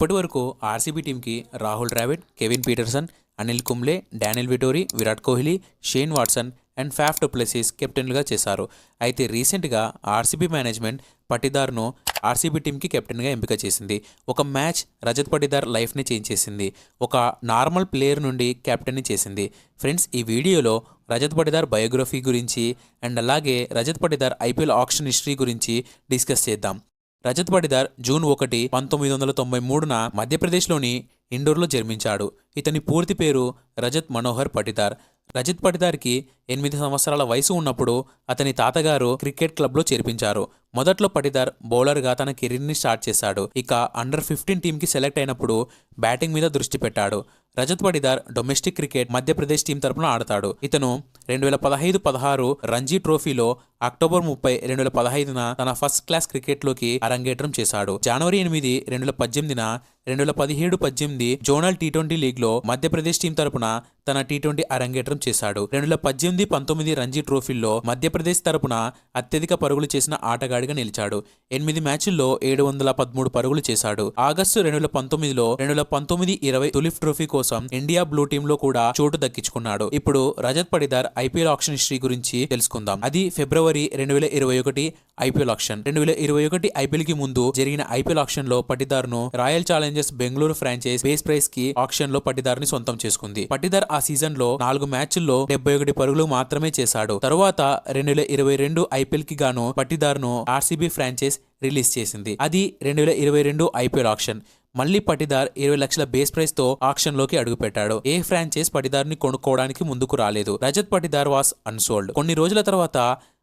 ఇప్పటి వరకు ఆర్సీబీ టీంకి Rahul Dravid, Kevin Pietersen, Anil Kumble, Daniel Vettori, Virat Kohli, Shane Watson and Faf du Plessis కెప్టెన్లుగా చేశారు. అయితే రీసెంట్గా ఆర్సీబీ మేనేజ్మెంట్ పటిదార్ను ఆర్సీబీ టీంకి కెప్టెన్గా ఎంపిక చేసింది. ఒక మ్యాచ్ రజత్ పటిదార్ లైఫ్ని చేంజ్ చేసింది. ఒక నార్మల్ ప్లేయర్ నుండి కెప్టెన్ని చేసింది. ఫ్రెండ్స్, ఈ వీడియోలో రజత్ పటిదార్ బయోగ్రఫీ గురించి అండ్ అలాగే Rajat Patidar IPL auction history గురించి డిస్కస్ చేద్దాం. రజత్ పటిదార్ జూన్ 1, 1993న మధ్యప్రదేశ్లోని ఇండోర్లో జన్మించాడు. ఇతని పూర్తి పేరు రజత్ మనోహర్ పటిదార్. రజత్ పటిదార్కి 8 సంవత్సరాల వయసు ఉన్నప్పుడు అతని తాతగారు క్రికెట్ క్లబ్లో చేర్పించారు. మొదట్లో పటిదార్ బౌలర్గా తన కెరీర్ని స్టార్ట్ చేశాడు. ఇక అండర్ 15 టీంకి సెలెక్ట్ అయినప్పుడు బ్యాటింగ్ మీద దృష్టి పెట్టాడు. Rajat Patidar domestic cricket Madhya Pradesh team తరపున ఆడతాడు. ఇతను 2015-16 రంజీ ట్రోఫీలో అక్టోబర్ 30, 2015న తన ఫస్ట్ క్లాస్ క్రికెట్లోకి అరంగేట్రం చేశాడు. జనవరి 8, 2018న 2017-18 జోనల్ టీ20 లీగ్లో మధ్యప్రదేశ్ టీం తరపున తన టీ20 అరంగేట్రం చేశాడు. 2018-19 రంజీ ట్రోఫీల్లో మధ్యప్రదేశ్ తరపున అత్యధిక పరుగులు చేసిన ఆటగాడిగా నిలిచాడు. 8 మ్యాచ్ల్లో 713 పరుగులు చేశాడు. ఆగస్టు 2019లో 2019-20 తులిప్ ట్రోఫీ కోసం ఇండియా బ్లూ టీంలో కూడా చోటు దక్కించుకున్నాడు. ఇప్పుడు Rajat Patidar IPL auction history గురించి తెలుసుకుందాం. అది ఫిబ్రవరి 2021 ఐపీఎల్ ఆక్షన్. 2021 ఐపీఎల్ కి ముందు జరిగిన ఐపీఎల్ ఆక్షన్ లో పటిదార్ ను royal Challengers Bengaluru franchise base price కి ఆక్షన్ లో పటిదార్ ని సొంతం చేసుకుంది. పటిదార్ ఆ సీజన్ లో 4 మ్యాచ్ల్లో 71 పరుగులు మాత్రమే చేశాడు. తరువాత 2022 ఐపీఎల్ కి గాను పటిదార్ ను ఆర్సీబీ ఫ్రాంచైజ్ రిలీజ్ చేసింది. అది 2022 ఐపీఎల్ ఆక్షన్. మళ్లీ పటిదార్ 20 లక్షల బేస్ ప్రైస్ తో ఆక్షన్ లోకి అడుగుపెట్టాడు. ఏ ఫ్రాంచైజ్ పటిదార్ ని కొనుక్కోవడానికి ముందుకు రాలేదు. Rajat Patidar was unsold. కొన్ని రోజుల తర్వాత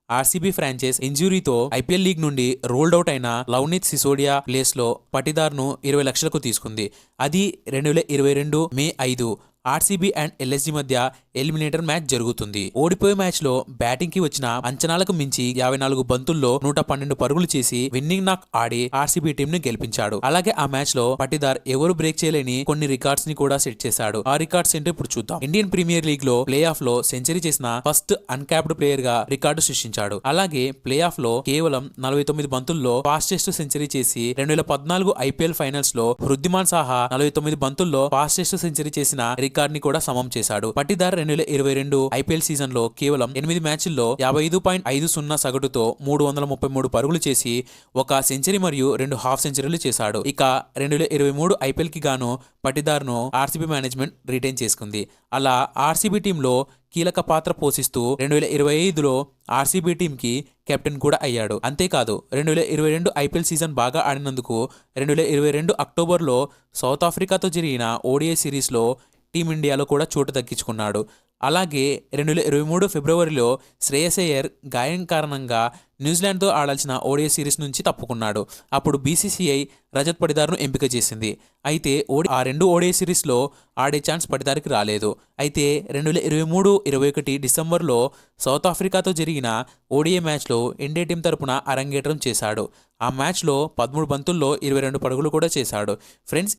ఆర్సీబీ ఫ్రాంచైజ్ ఇంజురీతో ఐపీఎల్ లీగ్ నుండి రోల్డ్ అవుట్ అయిన లవ్నీత్ సిసోడియా ప్లేస్ లో పటిదార్ ను 20 లక్షలకు తీసుకుంది. అది 2022 మే 5 ఆర్సీబీ అండ్ ఎల్ఎస్జీ మధ్య ఎలిమినేటర్ మ్యాచ్ జరుగుతుంది. ఓడిపోయే మ్యాచ్ లో బ్యాటింగ్ కి వచ్చిన అంచనాలకు మించి 54 బంతుల్లో 112 పరుగులు చేసి విన్నింగ్ నాక్ ఆడి ఆర్సీబీ టీం ని గెలిపించాడు. అలాగే ఆ మ్యాచ్ లో పటిదార్ ఎవరు బ్రేక్ చేయలేని కొన్ని రికార్డ్స్ ని కూడా సెట్ చేశాడు. ఆ రికార్డ్స్ ఏంటో ఇప్పుడు చూద్దాం. ఇండియన్ ప్రీమియర్ లీగ్ లో ప్లే ఆఫ్ లో సెంచరీ చేసిన ఫస్ట్ అన్క్యాప్డ్ ప్లేయర్ గా రికార్డు సృష్టించాడు. అలాగే ప్లే ఆఫ్ లో కేవలం 49 బంతుల్లో ఫాస్టెస్ట్ సెంచరీ చేసి 2014 ఐపీఎల్ ఫైనల్స్ లో వృద్ధిమాన్ సాహా 49 బంతుల్లో ఫాస్టెస్ట్ సెంచరీ చేసిన రికార్డ్ ని కూడా సమం చేశాడు. పటిదార్ 2022 ఐపీఎల్ సీజన్ లో కేవలం 8 మ్యాచ్ల్లో 55.50 సగటుతో 333 పరుగులు చేసి ఒక సెంచరీ మరియు 2 హాఫ్ సెంచరీలు చేశాడు. ఇక 2023 ఐపీఎల్ కి గాను పటిదార్ ను ఆర్సీబీ మేనేజ్మెంట్ రిటైన్ చేసుకుంది. అలా ఆర్సీబీ టీంలో కీలక పాత్ర పోషిస్తూ 2025లో ఆర్సీబీ టీంకి కెప్టెన్ కూడా అయ్యాడు. అంతేకాదు 2022 ఐపీఎల్ సీజన్ బాగా ఆడినందుకు 2022 అక్టోబర్లో సౌత్ ఆఫ్రికాతో జరిగిన ఓడిఐ సిరీస్లో టీమిండియాలో కూడా చోటు దక్కించుకున్నాడు. అలాగే 2023 ఫిబ్రవరిలో శ్రేయస్ అయ్యర్ గాయం కారణంగా న్యూజిలాండ్తో ఆడాల్సిన ఓడిఐ సిరీస్ నుంచి తప్పుకున్నాడు. అప్పుడు బీసీసీఐ రజత్ పటిదార్ను ఎంపిక చేసింది. అయితే ఆ 2 ఓడిఐ సిరీస్లో ఆడే ఛాన్స్ పటిదార్కి రాలేదు. అయితే 2023-21 డిసెంబర్లో సౌత్ ఆఫ్రికాతో జరిగిన ఓడిఐ మ్యాచ్లో ఇండియా టీం తరపున అరంగేట్రం చేశాడు. ఆ మ్యాచ్లో 13 బంతుల్లో 22 పరుగులు కూడా చేశాడు. ఫ్రెండ్స్,